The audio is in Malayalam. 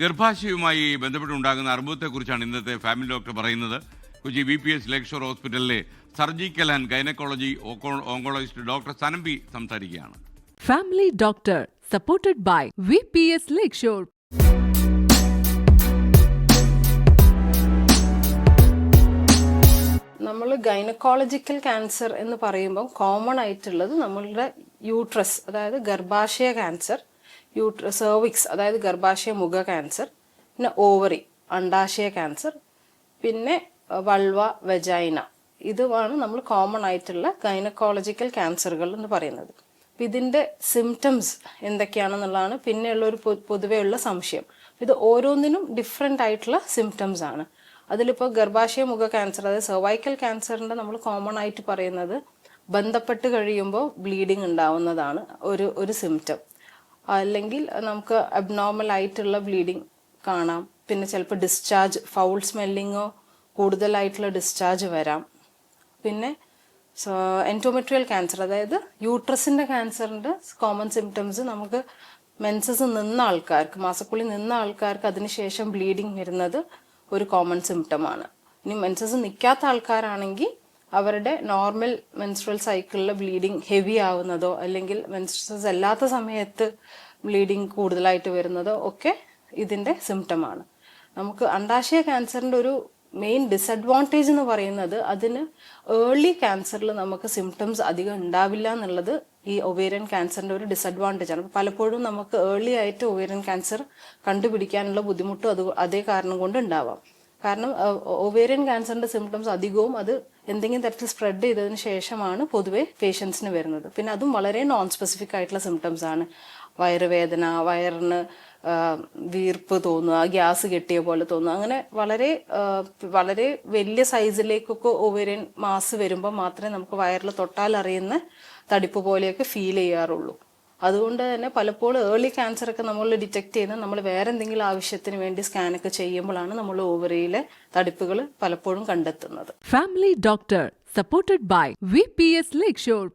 ഗർഭാശയവുമായി ബന്ധപ്പെട്ടുണ്ടാകുന്ന അർബുദത്തെക്കുറിച്ചാണ് ഇന്നത്തെ ഫാമിലി ഡോക്ടർ പറയുന്നത്. കൊച്ചി VPS ലേക്ക് ഷോർ ഹോസ്പിറ്റലിലെ surgical and gynaecology oncologist doctor സനമ്പി സംസാരിക്കുകയാണ്. Family doctor supported by VPS Lakeshore. നമ്മൾ ഗൈനക്കോളജിക്കൽ ക്യാൻസർ എന്ന് പറയുമ്പോൾ കോമൺ ആയിട്ടുള്ളത് നമ്മളുടെ യൂട്രസ്, അതായത് ഗർഭാശയ ക്യാൻസർ, സെർവിക്സ് അതായത് ഗർഭാശയ മുഖ ക്യാൻസർ, പിന്നെ ഓവറി അണ്ടാശയ ക്യാൻസർ, പിന്നെ വൾവ വെജൈന. ഇതുമാണ് നമ്മൾ കോമൺ ആയിട്ടുള്ള ഗൈനക്കോളജിക്കൽ ക്യാൻസറുകൾ എന്ന് പറയുന്നത്. അപ്പം ഇതിൻ്റെ സിംറ്റംസ് എന്തൊക്കെയാണെന്നുള്ളതാണ് പിന്നെയുള്ളൊരു പൊതുവെയുള്ള സംശയം. ഇത് ഓരോന്നിനും ഡിഫറെൻ്റ് ആയിട്ടുള്ള സിംറ്റംസ് ആണ്. അതിലിപ്പോൾ ഗർഭാശയ മുഖ ക്യാൻസർ, അതായത് സെർവൈക്കൽ ക്യാൻസറിൻ്റെ നമ്മൾ കോമൺ ആയിട്ട് പറയുന്നത് ബന്ധപ്പെട്ട് കഴിയുമ്പോൾ ബ്ലീഡിങ് ഉണ്ടാവുന്നതാണ് ഒരു സിംറ്റം. അല്ലെങ്കിൽ നമുക്ക് അബ്നോർമൽ ആയിട്ടുള്ള ബ്ലീഡിങ് കാണാം. പിന്നെ ചിലപ്പോൾ ഡിസ്ചാർജ്, ഫൗൾ സ്മെല്ലിങ്ങോ കൂടുതലായിട്ടുള്ള ഡിസ്ചാർജ് വരാം. പിന്നെ എൻഡോമെട്രിയൽ ക്യാൻസർ, അതായത് യൂട്രസിൻ്റെ ക്യാൻസറിൻ്റെ കോമൺ സിംറ്റംസ് നമുക്ക് മെൻസസ് നിന്ന ആൾക്കാർക്ക്, മാസക്കുളി നിന്ന ആൾക്കാർക്ക് അതിനുശേഷം ബ്ലീഡിങ് വരുന്നത് ഒരു കോമൺ സിംറ്റമാണ്. ഇനി മെൻസസ് നിൽക്കാത്ത ആൾക്കാരാണെങ്കിൽ അവരുടെ നോർമൽ മെൻസ്ട്രൽ സൈക്കിളിൽ ബ്ലീഡിങ് ഹെവി ആവുന്നതോ അല്ലെങ്കിൽ മെൻസ്ട്രസ് അല്ലാത്ത സമയത്ത് ബ്ലീഡിങ് കൂടുതലായിട്ട് വരുന്നതോ ഒക്കെ ഇതിൻ്റെ സിംറ്റമാണ്. നമുക്ക് അണ്ടാശയ ക്യാൻസറിൻ്റെ ഒരു മെയിൻ ഡിസഡ്വാൻറ്റേജ് എന്ന് പറയുന്നത് അതിന് ഏർലി ക്യാൻസറിൽ നമുക്ക് സിംറ്റംസ് അധികം ഉണ്ടാവില്ല എന്നുള്ളത് ഈ ഒവേറിയൻ ക്യാൻസറിൻ്റെ ഒരു ഡിസഡ്വാൻറ്റേജ് ആണ്. പലപ്പോഴും നമുക്ക് ഏർലി ആയിട്ട് ഒവേറിയൻ ക്യാൻസർ കണ്ടുപിടിക്കാനുള്ള ബുദ്ധിമുട്ടും അതേ കാരണം കൊണ്ട് ഉണ്ടാവാം. കാരണം ഒവേറിയൻ ക്യാൻസറിൻ്റെ സിംറ്റംസ് അധികവും അത് എന്തെങ്കിലും തരത്തിൽ സ്പ്രെഡ് ചെയ്തതിന് ശേഷമാണ് പൊതുവെ പേഷ്യൻസിന് വരുന്നത്. പിന്നെ അതും വളരെ നോൺ സ്പെസിഫിക് ആയിട്ടുള്ള സിംറ്റംസ് ആണ്. വയറുവേദന, വയറിന് വീർപ്പ് തോന്നുക, ഗ്യാസ് കെട്ടിയ പോലെ തോന്നുക, അങ്ങനെ വളരെ വലിയ സൈസിലേക്കൊക്കെ ഒവേറിയൻ മാസ് വരുമ്പോൾ മാത്രമേ നമുക്ക് വയറിൽ തൊട്ടാൽ അറിയുന്ന തടിപ്പ് പോലെയൊക്കെ ഫീൽ ചെയ്യാറുള്ളൂ. അതുകൊണ്ട് തന്നെ പലപ്പോഴും ഏർലി ക്യാൻസറൊക്കെ നമ്മൾ ഡിറ്റക്ട് ചെയ്യുന്നത് നമ്മൾ വേറെ എന്തെങ്കിലും ആവശ്യത്തിന് വേണ്ടി സ്കാനൊക്കെ ചെയ്യുമ്പോഴാണ് നമ്മൾ ഓവറിയിലെ തടിപ്പുകൾ പലപ്പോഴും കണ്ടെത്തുന്നത്. Family doctor supported by VPS lake shore.